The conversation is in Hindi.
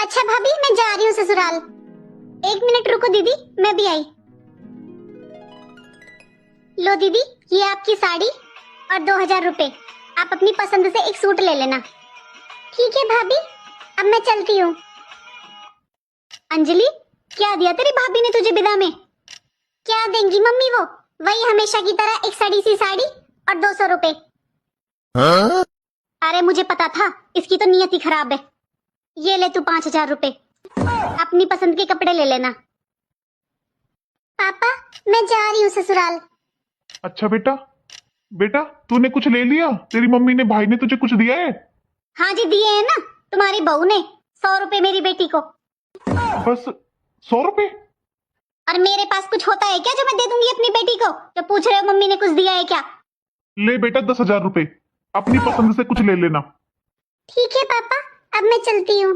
अच्छा भाभी, मैं जा रही हूँ ससुराल। 1 मिनट रुको दीदी, मैं भी आई। लो दीदी, ये आपकी साड़ी और 2000 रुपए। आप अपनी पसंद से एक सूट ले लेना। ठीक है भाभी, अब मैं चलती हूँ। अंजलि, क्या दिया तेरी भाभी ने तुझे विदा में? क्या देंगी मम्मी वो? वही हमेशा की तरह एक सड़ी सी साड़ी और 200 रुपए। अरे मुझे पता था, इसकी तो नियत ही खराब है। ये ले तू 5000 रुपए, अपनी पसंद के कपड़े ले लेना। पापा, मैं जा रही हूँ ससुराल। अच्छा बेटा, बेटा तूने कुछ ले लिया? तेरी मम्मी ने, भाई ने तुझे कुछ दिया है? हाँ जी, दिए हैं ना, तुम्हारी बहू ने 100 रुपए मेरी बेटी को। बस 100 रुपए? और मेरे पास कुछ होता है क्या जो मैं दे दूंगी अपनी बेटी को? जो पूछ रहे हो मम्मी ने कुछ दिया है क्या? ले बेटा 10,000 रुपए, अपनी पसंद से कुछ ले लेना। ठीक है पापा, अब मैं चलती हूँ।